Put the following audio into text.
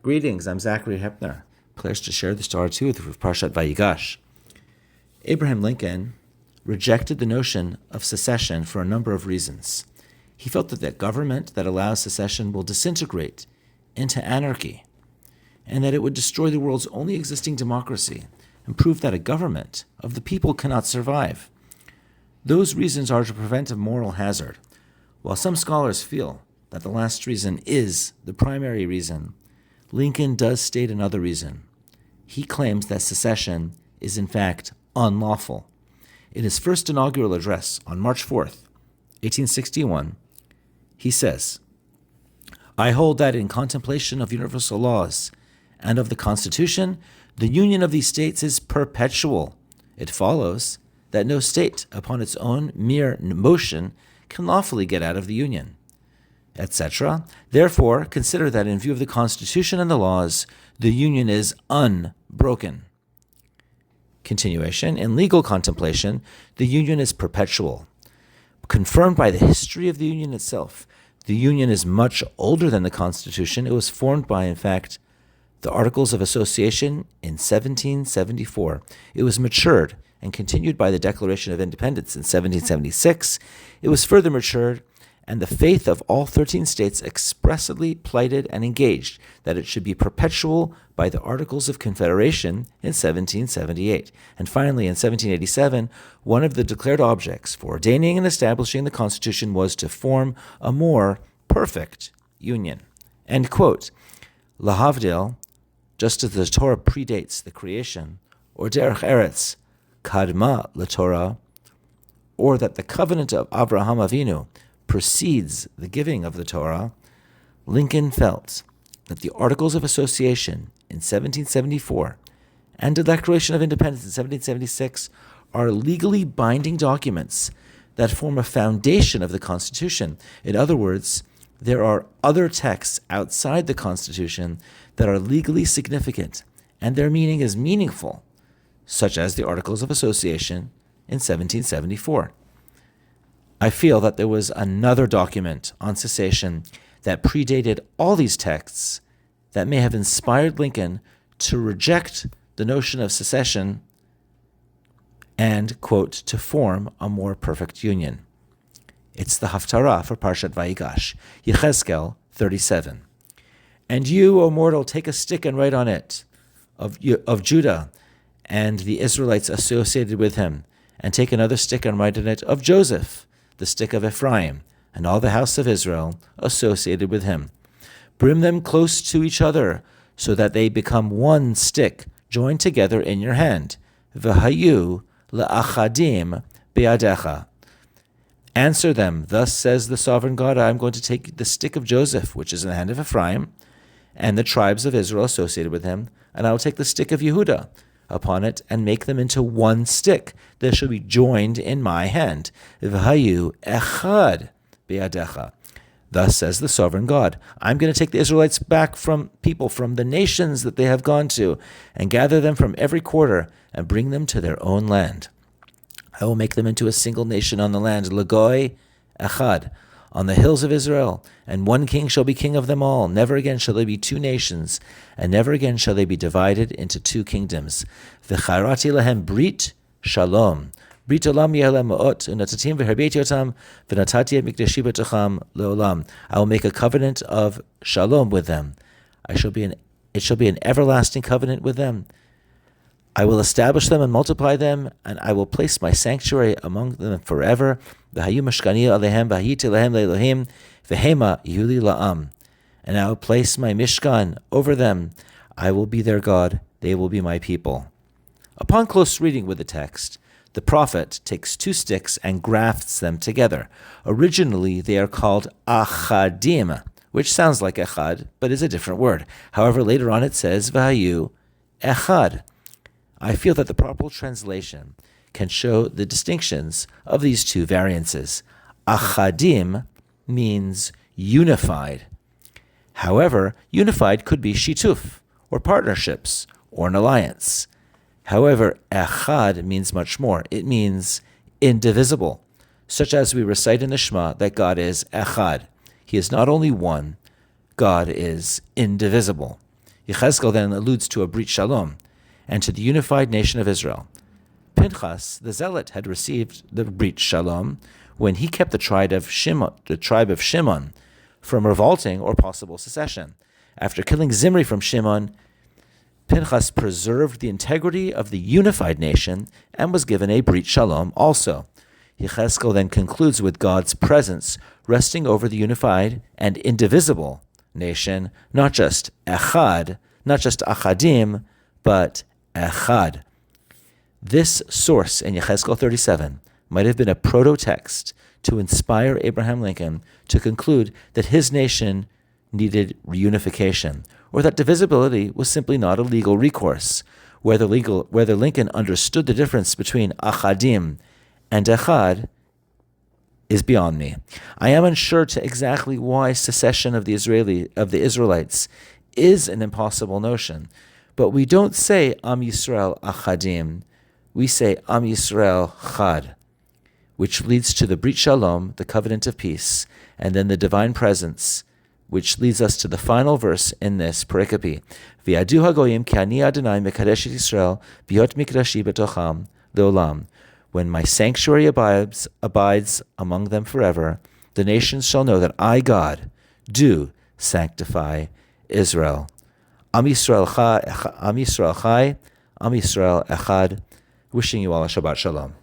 Greetings, I'm Zachary Hepner. Pleased to share the story too with Parashat Vayigash. Abraham Lincoln rejected the notion of secession for a number of reasons. He felt that the government that allows secession will disintegrate into anarchy, and that it would destroy the world's only existing democracy and prove that a government of the people cannot survive. Those reasons are to prevent a moral hazard. While some scholars feel that the last reason is the primary reason, Lincoln does state another reason. He claims that secession is in fact unlawful. In his first inaugural address on March 4th, 1861, he says, "I hold that in contemplation of universal laws and of the Constitution, the union of these states is perpetual. It follows that no state, upon its own mere motion, can lawfully get out of the union, etc. Therefore, consider that in view of the Constitution and the laws, the union is unbroken." Continuation, in legal contemplation, the union is perpetual. Confirmed by the history of the union itself, the union is much older than the Constitution. It was formed by, in fact, the Articles of Association in 1774. It was matured and continued by the Declaration of Independence in 1776. It was further matured, and the faith of all 13 states expressly plighted and engaged that it should be perpetual by the Articles of Confederation in 1778. And finally, in 1787, one of the declared objects for ordaining and establishing the Constitution was to form a more perfect union. End quote. Lehavdil, just as the Torah predates the creation, or derekh eretz, qadma Torah, or that the covenant of Avraham Avinu precedes the giving of the Torah, Lincoln felt that the Articles of Association in 1774 and the Declaration of Independence in 1776 are legally binding documents that form a foundation of the Constitution. In other words, there are other texts outside the Constitution that are legally significant, and their meaning is meaningful, such as the Articles of Association in 1774. I feel that there was another document on cessation that predated all these texts that may have inspired Lincoln to reject the notion of secession and, quote, to form a more perfect union. It's the Haftarah for Parashat Vayigash, Ezekiel 37. "And you, O mortal, take a stick and write on it of Judah and the Israelites associated with him, and take another stick and write on it of Joseph, the stick of Ephraim, and all the house of Israel associated with him. Bring them close to each other, so that they become one stick, joined together in your hand. V'hayu le'achadim be'adecha. Answer them, thus says the sovereign God, I am going to take the stick of Joseph, which is in the hand of Ephraim, and the tribes of Israel associated with him, and I will take the stick of Yehuda upon it, and make them into one stick that shall be joined in my hand. V'hayu echad be'adecha. Thus says the sovereign God, I'm going to take the Israelites back from people, from the nations that they have gone to, and gather them from every quarter, and bring them to their own land. I will make them into a single nation on the land, Lagoy echad, on the hills of Israel, and one king shall be king of them all. Never again shall there be two nations, and never again shall they be divided into two kingdoms. V'charati lahem brit shalom. Brit olam yeh lehem ma'ot, u'natatim v'herbeiti otam, v'natati et mikdashi b'tocham le'olam. I will make a covenant of shalom with them. It shall be an everlasting covenant with them. I will establish them and multiply them, and I will place my sanctuary among them forever. V'hayu mashkani alehem v'hayiti lehem le'elohim v'hema yuli la'am. And I will place my mishkan over them. I will be their God. They will be my people. Upon close reading with the text, the prophet takes two sticks and grafts them together. Originally, they are called achadim, which sounds like echad, but is a different word. However, later on it says v'hayu echad. I feel that the proper translation can show the distinctions of these two variances. Achadim means unified. However, unified could be shituf, or partnerships, or an alliance. However, echad means much more. It means indivisible, such as we recite in the Shema that God is echad. He is not only one, God is indivisible. Yechezkel then alludes to a brit shalom and to the unified nation of Israel. Pinchas, the zealot, had received the brit shalom when he kept the tribe of Shimon from revolting or possible secession. After killing Zimri from Shimon, Pinchas preserved the integrity of the unified nation and was given a brit shalom also. Yechezkel then concludes with God's presence resting over the unified and indivisible nation, not just echad, not just achadim, but echad. This source in Yechezkel 37 might have been a proto-text to inspire Abraham Lincoln to conclude that his nation needed reunification, or that divisibility was simply not a legal recourse. Whether Lincoln understood the difference between achadim and echad is beyond me. I am unsure to exactly why secession of the Israelites is an impossible notion, but we don't say Am Yisrael achadim, we say Am Yisrael chad, which leads to the brit shalom, the covenant of peace, and then the divine presence, which leads us to the final verse in this pericope. V'yadu hagoyim ki ani Adonai mekadesh et Yisrael b'yot mikdashi betocham leolam. When my sanctuary abides among them forever, the nations shall know that I, God, do sanctify Israel. Am Yisrael chai, Am Yisrael echad. Wishing you all a Shabbat Shalom.